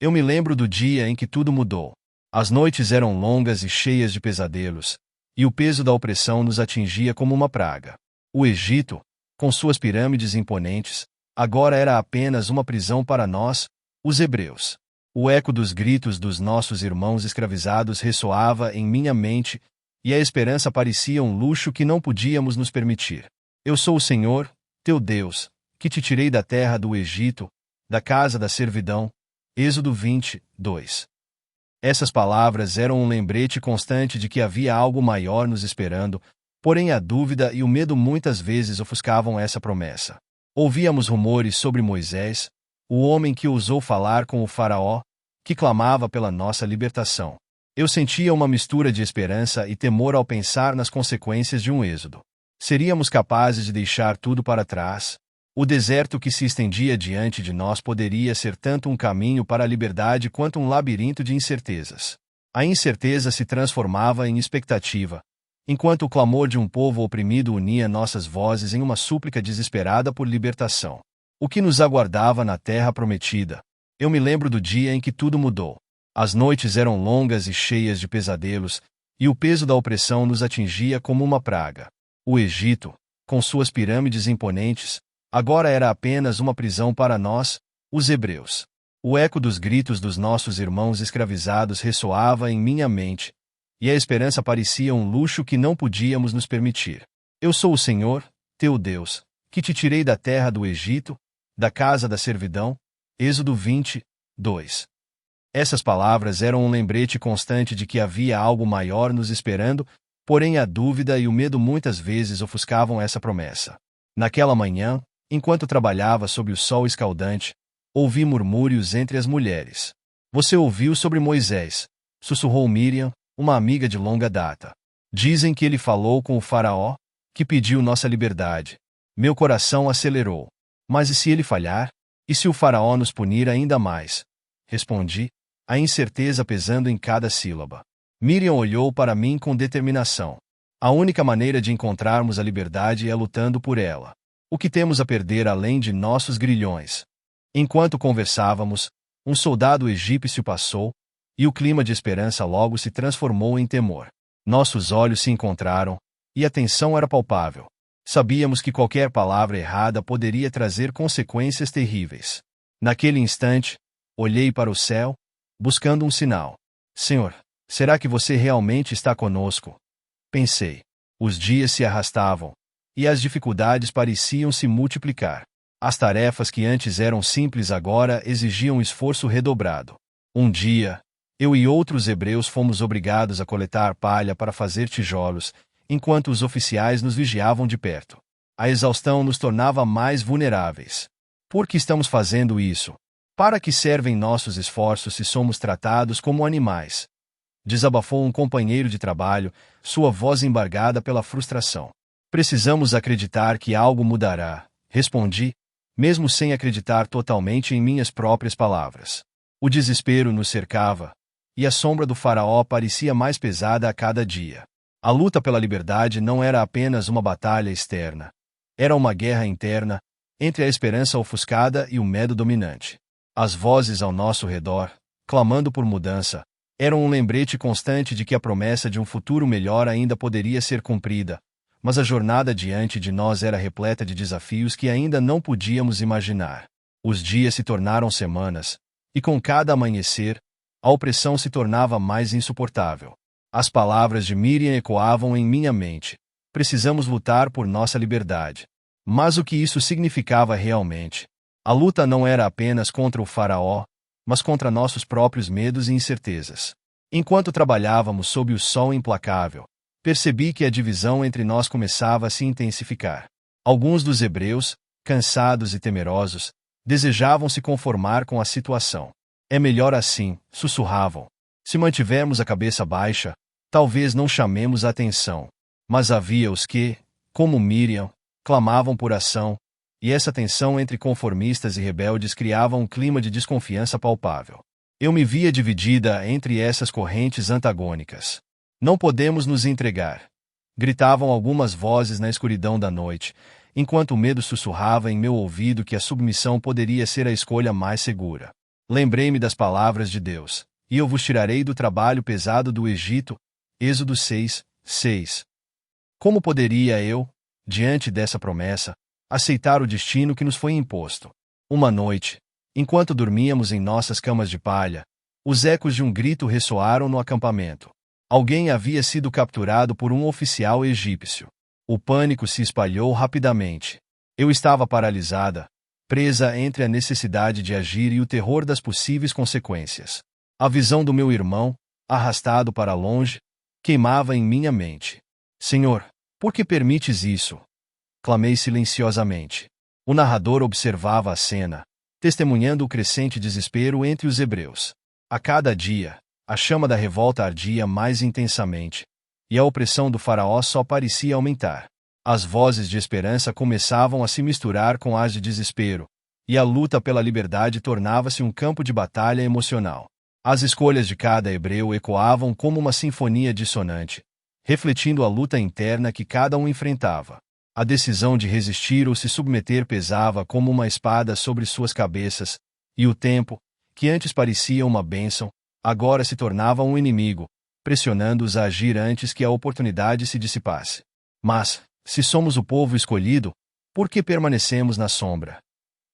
Eu me lembro do dia em que tudo mudou. As noites eram longas e cheias de pesadelos, e o peso da opressão nos atingia como uma praga. O Egito, com suas pirâmides imponentes, agora era apenas uma prisão para nós, os hebreus. O eco dos gritos dos nossos irmãos escravizados ressoava em minha mente, e a esperança parecia um luxo que não podíamos nos permitir. Eu sou o Senhor, teu Deus, que te tirei da terra do Egito, da casa da servidão. Êxodo 22. Essas palavras eram um lembrete constante de que havia algo maior nos esperando, porém a dúvida e o medo muitas vezes ofuscavam essa promessa. Ouvíamos rumores sobre Moisés, o homem que ousou falar com o faraó, que clamava pela nossa libertação. Eu sentia uma mistura de esperança e temor ao pensar nas consequências de um êxodo. Seríamos capazes de deixar tudo para trás? O deserto que se estendia diante de nós poderia ser tanto um caminho para a liberdade quanto um labirinto de incertezas. A incerteza se transformava em expectativa, enquanto o clamor de um povo oprimido unia nossas vozes em uma súplica desesperada por libertação. O que nos aguardava na terra prometida? Eu me lembro do dia em que tudo mudou. As noites eram longas e cheias de pesadelos, e o peso da opressão nos atingia como uma praga. O Egito, com suas pirâmides imponentes, agora era apenas uma prisão para nós, os hebreus. O eco dos gritos dos nossos irmãos escravizados ressoava em minha mente, e a esperança parecia um luxo que não podíamos nos permitir. Eu sou o Senhor, teu Deus, que te tirei da terra do Egito, da casa da servidão. Êxodo 22. Essas palavras eram um lembrete constante de que havia algo maior nos esperando, porém a dúvida e o medo muitas vezes ofuscavam essa promessa. Naquela manhã, enquanto trabalhava sob o sol escaldante, ouvi murmúrios entre as mulheres. Você ouviu sobre Moisés? Sussurrou Miriam, uma amiga de longa data. Dizem que ele falou com o faraó, que pediu nossa liberdade. Meu coração acelerou. Mas e se ele falhar? E se o faraó nos punir ainda mais? Respondi, a incerteza pesando em cada sílaba. Miriam olhou para mim com determinação. A única maneira de encontrarmos a liberdade é lutando por ela. O que temos a perder além de nossos grilhões? Enquanto conversávamos, um soldado egípcio passou, e o clima de esperança logo se transformou em temor. Nossos olhos se encontraram, e a tensão era palpável. Sabíamos que qualquer palavra errada poderia trazer consequências terríveis. Naquele instante, olhei para o céu, buscando um sinal. Senhor, será que você realmente está conosco? Pensei. Os dias se arrastavam, e as dificuldades pareciam se multiplicar. As tarefas que antes eram simples agora exigiam esforço redobrado. Um dia, eu e outros hebreus fomos obrigados a coletar palha para fazer tijolos, enquanto os oficiais nos vigiavam de perto. A exaustão nos tornava mais vulneráveis. Por que estamos fazendo isso? Para que servem nossos esforços se somos tratados como animais? Desabafou um companheiro de trabalho, sua voz embargada pela frustração. Precisamos acreditar que algo mudará, respondi, mesmo sem acreditar totalmente em minhas próprias palavras. O desespero nos cercava, e a sombra do faraó parecia mais pesada a cada dia. A luta pela liberdade não era apenas uma batalha externa. Era uma guerra interna, entre a esperança ofuscada e o medo dominante. As vozes ao nosso redor, clamando por mudança, eram um lembrete constante de que a promessa de um futuro melhor ainda poderia ser cumprida, mas a jornada diante de nós era repleta de desafios que ainda não podíamos imaginar. Os dias se tornaram semanas, e com cada amanhecer, a opressão se tornava mais insuportável. As palavras de Miriam ecoavam em minha mente. Precisamos lutar por nossa liberdade. Mas o que isso significava realmente? A luta não era apenas contra o faraó, mas contra nossos próprios medos e incertezas. Enquanto trabalhávamos sob o sol implacável, percebi que a divisão entre nós começava a se intensificar. Alguns dos hebreus, cansados e temerosos, desejavam se conformar com a situação. É melhor assim, sussurravam. Se mantivermos a cabeça baixa, talvez não chamemos a atenção. Mas havia os que, como Miriam, clamavam por ação, e essa tensão entre conformistas e rebeldes criava um clima de desconfiança palpável. Eu me via dividida entre essas correntes antagônicas. Não podemos nos entregar, gritavam algumas vozes na escuridão da noite, enquanto o medo sussurrava em meu ouvido que a submissão poderia ser a escolha mais segura. Lembrei-me das palavras de Deus, e eu vos tirarei do trabalho pesado do Egito. Êxodo 6, 6. Como poderia eu, diante dessa promessa, aceitar o destino que nos foi imposto? Uma noite, enquanto dormíamos em nossas camas de palha, os ecos de um grito ressoaram no acampamento. Alguém havia sido capturado por um oficial egípcio. O pânico se espalhou rapidamente. Eu estava paralisada, presa entre a necessidade de agir e o terror das possíveis consequências. A visão do meu irmão, arrastado para longe, queimava em minha mente. Senhor, por que permites isso? Clamei silenciosamente. O narrador observava a cena, testemunhando o crescente desespero entre os hebreus. A cada dia, a chama da revolta ardia mais intensamente, e a opressão do faraó só parecia aumentar. As vozes de esperança começavam a se misturar com as de desespero, e a luta pela liberdade tornava-se um campo de batalha emocional. As escolhas de cada hebreu ecoavam como uma sinfonia dissonante, refletindo a luta interna que cada um enfrentava. A decisão de resistir ou se submeter pesava como uma espada sobre suas cabeças, e o tempo, que antes parecia uma bênção, agora se tornava um inimigo, pressionando-os a agir antes que a oportunidade se dissipasse. Mas, se somos o povo escolhido, por que permanecemos na sombra?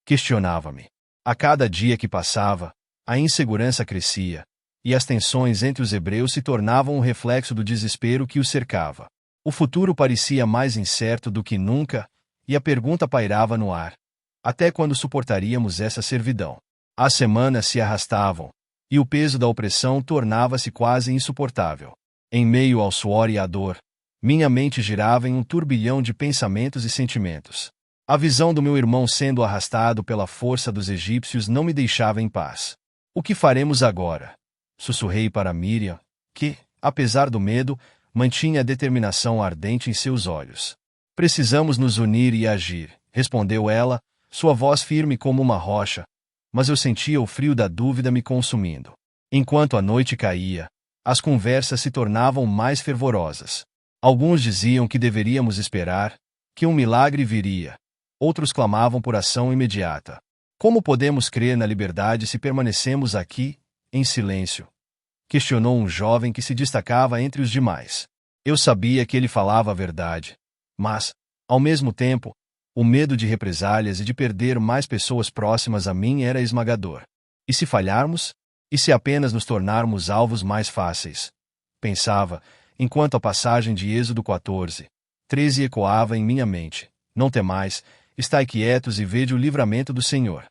Questionava-me. A cada dia que passava, a insegurança crescia, e as tensões entre os hebreus se tornavam um reflexo do desespero que os cercava. O futuro parecia mais incerto do que nunca, e a pergunta pairava no ar: até quando suportaríamos essa servidão? As semanas se arrastavam, e o peso da opressão tornava-se quase insuportável. Em meio ao suor e à dor, minha mente girava em um turbilhão de pensamentos e sentimentos. A visão do meu irmão sendo arrastado pela força dos egípcios não me deixava em paz. O que faremos agora? Sussurrei para Miriam, que, apesar do medo, mantinha a determinação ardente em seus olhos. Precisamos nos unir e agir, respondeu ela, sua voz firme como uma rocha, mas eu sentia o frio da dúvida me consumindo. Enquanto a noite caía, as conversas se tornavam mais fervorosas. Alguns diziam que deveríamos esperar, que um milagre viria. Outros clamavam por ação imediata. Como podemos crer na liberdade se permanecemos aqui, em silêncio? Questionou um jovem que se destacava entre os demais. Eu sabia que ele falava a verdade, mas, ao mesmo tempo, o medo de represálias e de perder mais pessoas próximas a mim era esmagador. E se falharmos? E se apenas nos tornarmos alvos mais fáceis? Pensava, enquanto a passagem de Êxodo 14, 13 ecoava em minha mente. Não temais, estai quietos e vede o livramento do Senhor.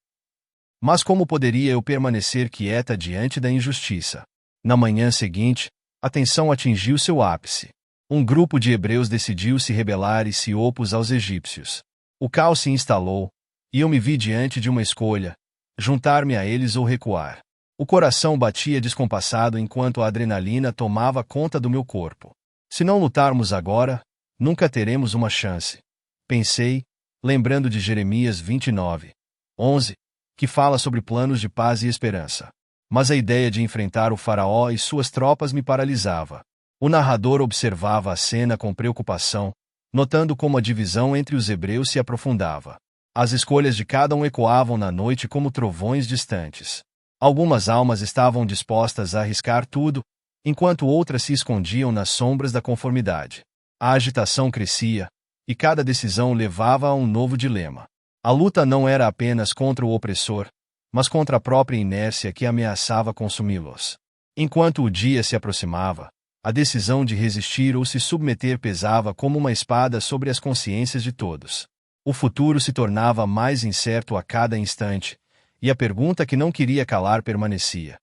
Mas como poderia eu permanecer quieta diante da injustiça? Na manhã seguinte, a tensão atingiu seu ápice. Um grupo de hebreus decidiu se rebelar e se opôs aos egípcios. O caos se instalou, e eu me vi diante de uma escolha: juntar-me a eles ou recuar. O coração batia descompassado enquanto a adrenalina tomava conta do meu corpo. Se não lutarmos agora, nunca teremos uma chance. Pensei, lembrando de Jeremias 29, 11, que fala sobre planos de paz e esperança. Mas a ideia de enfrentar o faraó e suas tropas me paralisava. O narrador observava a cena com preocupação, notando como a divisão entre os hebreus se aprofundava. As escolhas de cada um ecoavam na noite como trovões distantes. Algumas almas estavam dispostas a arriscar tudo, enquanto outras se escondiam nas sombras da conformidade. A agitação crescia, e cada decisão levava a um novo dilema. A luta não era apenas contra o opressor, mas contra a própria inércia que ameaçava consumi-los. Enquanto o dia se aproximava, a decisão de resistir ou se submeter pesava como uma espada sobre as consciências de todos. O futuro se tornava mais incerto a cada instante, e a pergunta que não queria calar permanecia: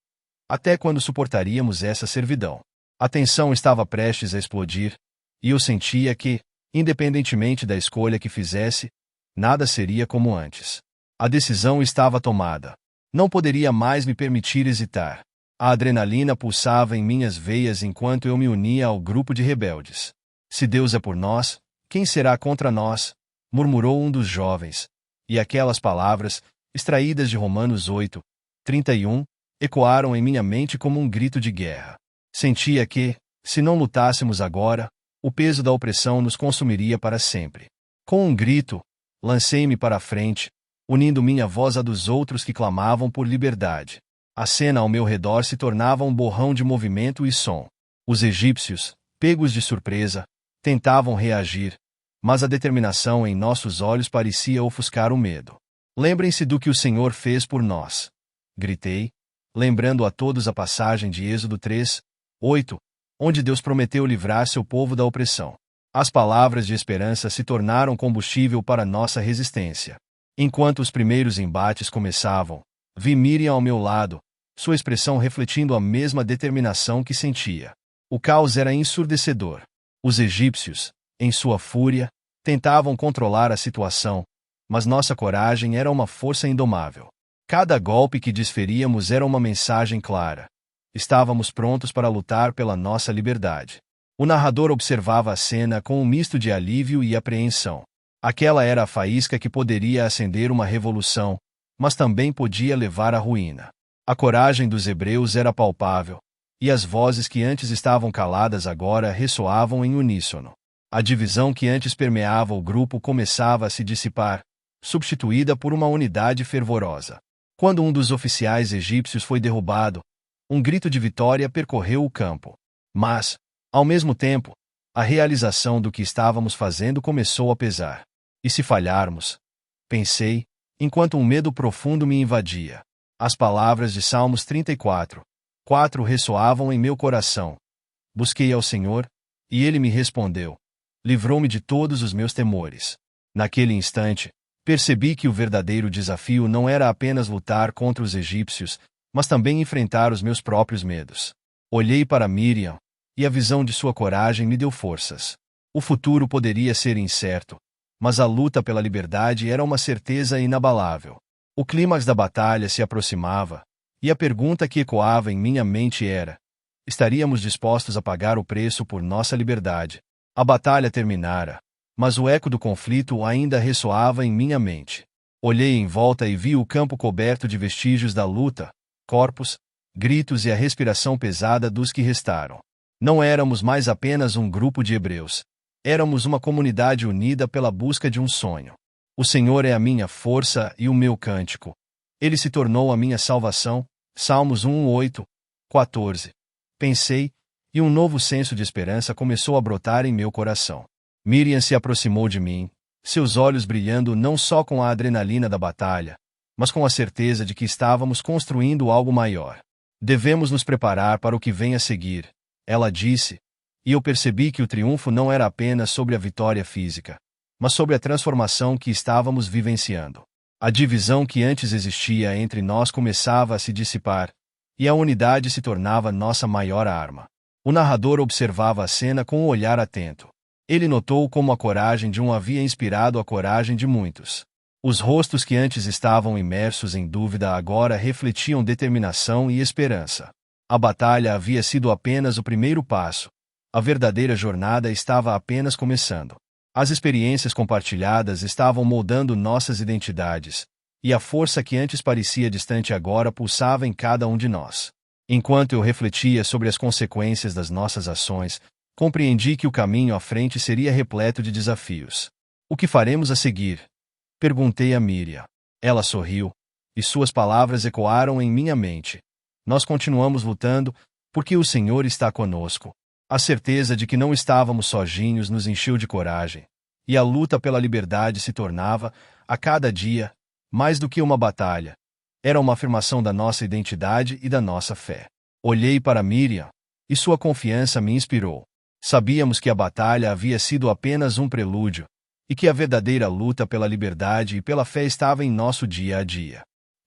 até quando suportaríamos essa servidão? A tensão estava prestes a explodir, e eu sentia que, independentemente da escolha que fizesse, nada seria como antes. A decisão estava tomada. Não poderia mais me permitir hesitar. A adrenalina pulsava em minhas veias enquanto eu me unia ao grupo de rebeldes. Se Deus é por nós, quem será contra nós? Murmurou um dos jovens. E aquelas palavras, extraídas de Romanos 8, 31, ecoaram em minha mente como um grito de guerra. Sentia que, se não lutássemos agora, o peso da opressão nos consumiria para sempre. Com um grito, lancei-me para a frente, unindo minha voz à dos outros que clamavam por liberdade. A cena ao meu redor se tornava um borrão de movimento e som. Os egípcios, pegos de surpresa, tentavam reagir, mas a determinação em nossos olhos parecia ofuscar o medo. Lembrem-se do que o Senhor fez por nós. Gritei, lembrando a todos a passagem de Êxodo 3:8, onde Deus prometeu livrar seu povo da opressão. As palavras de esperança se tornaram combustível para nossa resistência. Enquanto os primeiros embates começavam, vi Miriam ao meu lado, sua expressão refletindo a mesma determinação que sentia. O caos era ensurdecedor. Os egípcios, em sua fúria, tentavam controlar a situação, mas nossa coragem era uma força indomável. Cada golpe que desferíamos era uma mensagem clara. Estávamos prontos para lutar pela nossa liberdade. O narrador observava a cena com um misto de alívio e apreensão. Aquela era a faísca que poderia acender uma revolução, mas também podia levar à ruína. A coragem dos hebreus era palpável, e as vozes que antes estavam caladas agora ressoavam em uníssono. A divisão que antes permeava o grupo começava a se dissipar, substituída por uma unidade fervorosa. Quando um dos oficiais egípcios foi derrubado, um grito de vitória percorreu o campo. Mas, ao mesmo tempo, a realização do que estávamos fazendo começou a pesar. E se falharmos? Pensei, enquanto um medo profundo me invadia. As palavras de Salmos 34:4 ressoavam em meu coração. Busquei ao Senhor, e Ele me respondeu. Livrou-me de todos os meus temores. Naquele instante, percebi que o verdadeiro desafio não era apenas lutar contra os egípcios, mas também enfrentar os meus próprios medos. Olhei para Miriam, e a visão de sua coragem me deu forças. O futuro poderia ser incerto, mas a luta pela liberdade era uma certeza inabalável. O clímax da batalha se aproximava, e a pergunta que ecoava em minha mente era: estaríamos dispostos a pagar o preço por nossa liberdade? A batalha terminara, mas o eco do conflito ainda ressoava em minha mente. Olhei em volta e vi o campo coberto de vestígios da luta, corpos, gritos e a respiração pesada dos que restaram. Não éramos mais apenas um grupo de hebreus. Éramos uma comunidade unida pela busca de um sonho. O Senhor é a minha força e o meu cântico. Ele se tornou a minha salvação. Salmos 1:8-14. Pensei, e um novo senso de esperança começou a brotar em meu coração. Miriam se aproximou de mim, seus olhos brilhando não só com a adrenalina da batalha, mas com a certeza de que estávamos construindo algo maior. Devemos nos preparar para o que vem a seguir, ela disse, e eu percebi que o triunfo não era apenas sobre a vitória física, mas sobre a transformação que estávamos vivenciando. A divisão que antes existia entre nós começava a se dissipar, e a unidade se tornava nossa maior arma. O narrador observava a cena com um olhar atento. Ele notou como a coragem de um havia inspirado a coragem de muitos. Os rostos que antes estavam imersos em dúvida agora refletiam determinação e esperança. A batalha havia sido apenas o primeiro passo. A verdadeira jornada estava apenas começando. As experiências compartilhadas estavam moldando nossas identidades, e a força que antes parecia distante agora pulsava em cada um de nós. Enquanto eu refletia sobre as consequências das nossas ações, compreendi que o caminho à frente seria repleto de desafios. O que faremos a seguir? Perguntei a Miriam. Ela sorriu, e suas palavras ecoaram em minha mente. Nós continuamos lutando, porque o Senhor está conosco. A certeza de que não estávamos sozinhos nos encheu de coragem, e a luta pela liberdade se tornava, a cada dia, mais do que uma batalha. Era uma afirmação da nossa identidade e da nossa fé. Olhei para Miriam, e sua confiança me inspirou. Sabíamos que a batalha havia sido apenas um prelúdio, e que a verdadeira luta pela liberdade e pela fé estava em nosso dia a dia.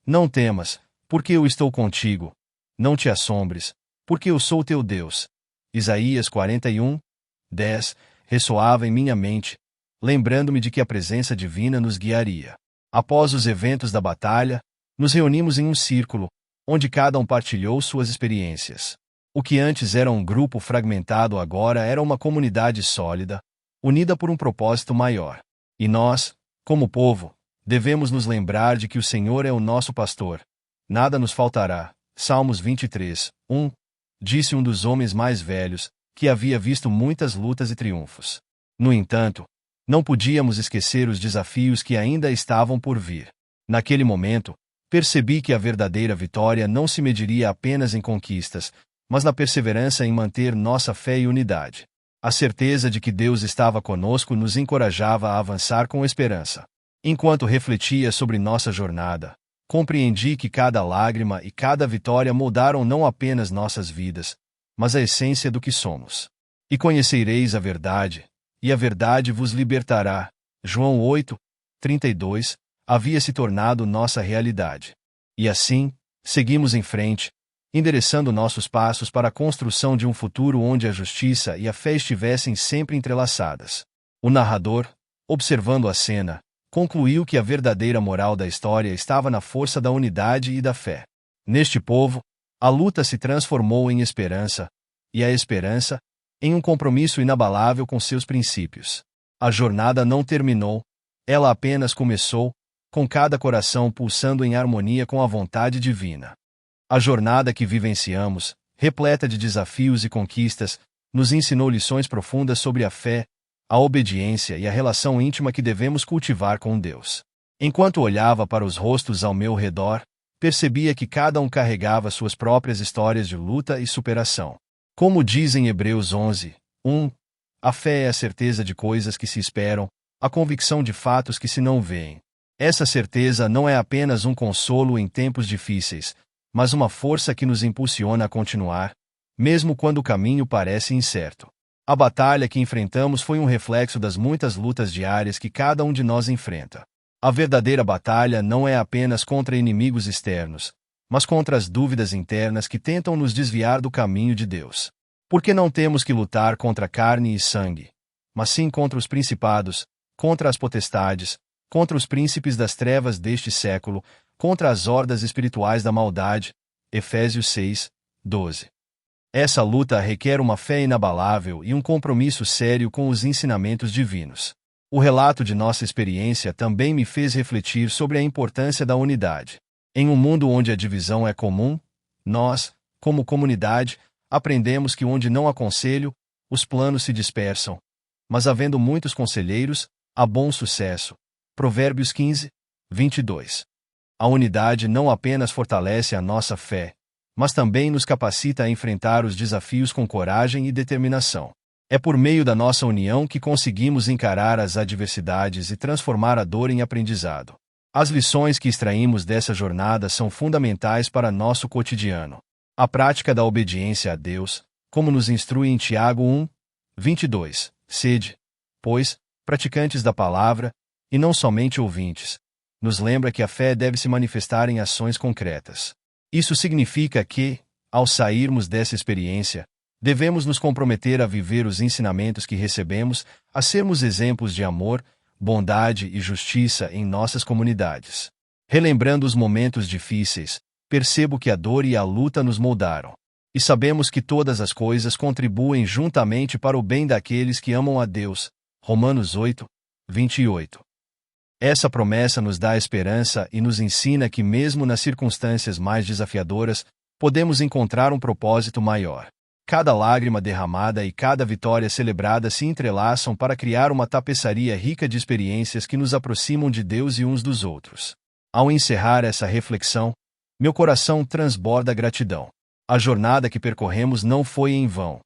Não temas, porque eu estou contigo. Não te assombres, porque eu sou teu Deus. Isaías 41:10 ressoava em minha mente, lembrando-me de que a presença divina nos guiaria. Após os eventos da batalha, nos reunimos em um círculo, onde cada um partilhou suas experiências. O que antes era um grupo fragmentado agora era uma comunidade sólida, unida por um propósito maior. E nós, como povo, devemos nos lembrar de que o Senhor é o nosso pastor. Nada nos faltará. Salmos 23:1, disse um dos homens mais velhos, que havia visto muitas lutas e triunfos. No entanto, não podíamos esquecer os desafios que ainda estavam por vir. Naquele momento, percebi que a verdadeira vitória não se mediria apenas em conquistas, mas na perseverança em manter nossa fé e unidade. A certeza de que Deus estava conosco nos encorajava a avançar com esperança. Enquanto refletia sobre nossa jornada, compreendi que cada lágrima e cada vitória moldaram não apenas nossas vidas, mas a essência do que somos. E conhecereis a verdade, e a verdade vos libertará. João 8, 32, havia se tornado nossa realidade. E assim, seguimos em frente, endereçando nossos passos para a construção de um futuro onde a justiça e a fé estivessem sempre entrelaçadas. O narrador, observando a cena, concluiu que a verdadeira moral da história estava na força da unidade e da fé. Neste povo, a luta se transformou em esperança, e a esperança, em um compromisso inabalável com seus princípios. A jornada não terminou, ela apenas começou, com cada coração pulsando em harmonia com a vontade divina. A jornada que vivenciamos, repleta de desafios e conquistas, nos ensinou lições profundas sobre a fé, a obediência e a relação íntima que devemos cultivar com Deus. Enquanto olhava para os rostos ao meu redor, percebia que cada um carregava suas próprias histórias de luta e superação. Como diz em Hebreus 11, 1, a fé é a certeza de coisas que se esperam, a convicção de fatos que se não veem. Essa certeza não é apenas um consolo em tempos difíceis, mas uma força que nos impulsiona a continuar, mesmo quando o caminho parece incerto. A batalha que enfrentamos foi um reflexo das muitas lutas diárias que cada um de nós enfrenta. A verdadeira batalha não é apenas contra inimigos externos, mas contra as dúvidas internas que tentam nos desviar do caminho de Deus. Porque não temos que lutar contra carne e sangue, mas sim contra os principados, contra as potestades, contra os príncipes das trevas deste século, contra as hordas espirituais da maldade. Efésios 6, 12. Essa luta requer uma fé inabalável e um compromisso sério com os ensinamentos divinos. O relato de nossa experiência também me fez refletir sobre a importância da unidade. Em um mundo onde a divisão é comum, nós, como comunidade, aprendemos que onde não há conselho, os planos se dispersam. Mas havendo muitos conselheiros, há bom sucesso. Provérbios 15, 22. A unidade não apenas fortalece a nossa fé, mas também nos capacita a enfrentar os desafios com coragem e determinação. É por meio da nossa união que conseguimos encarar as adversidades e transformar a dor em aprendizado. As lições que extraímos dessa jornada são fundamentais para nosso cotidiano. A prática da obediência a Deus, como nos instrui em Tiago 1, 22, sede, pois, praticantes da palavra, e não somente ouvintes, nos lembra que a fé deve se manifestar em ações concretas. Isso significa que, ao sairmos dessa experiência, devemos nos comprometer a viver os ensinamentos que recebemos, a sermos exemplos de amor, bondade e justiça em nossas comunidades. Relembrando os momentos difíceis, percebo que a dor e a luta nos moldaram. E sabemos que todas as coisas contribuem juntamente para o bem daqueles que amam a Deus. Romanos 8, 28. Essa promessa nos dá esperança e nos ensina que mesmo nas circunstâncias mais desafiadoras, podemos encontrar um propósito maior. Cada lágrima derramada e cada vitória celebrada se entrelaçam para criar uma tapeçaria rica de experiências que nos aproximam de Deus e uns dos outros. Ao encerrar essa reflexão, meu coração transborda gratidão. A jornada que percorremos não foi em vão.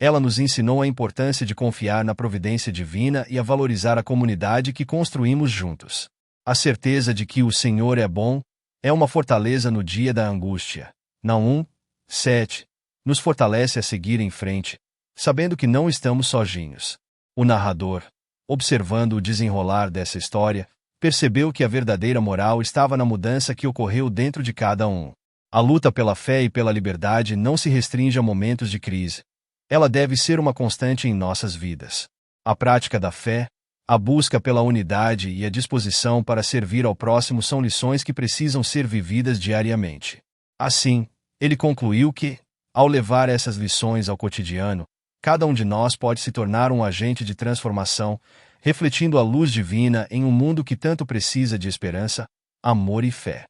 Ela nos ensinou a importância de confiar na providência divina e a valorizar a comunidade que construímos juntos. A certeza de que o Senhor é bom é uma fortaleza no dia da angústia. Naum 7 nos fortalece a seguir em frente, sabendo que não estamos sozinhos. O narrador, observando o desenrolar dessa história, percebeu que a verdadeira moral estava na mudança que ocorreu dentro de cada um. A luta pela fé e pela liberdade não se restringe a momentos de crise. Ela deve ser uma constante em nossas vidas. A prática da fé, a busca pela unidade e a disposição para servir ao próximo são lições que precisam ser vividas diariamente. Assim, ele concluiu que, ao levar essas lições ao cotidiano, cada um de nós pode se tornar um agente de transformação, refletindo a luz divina em um mundo que tanto precisa de esperança, amor e fé.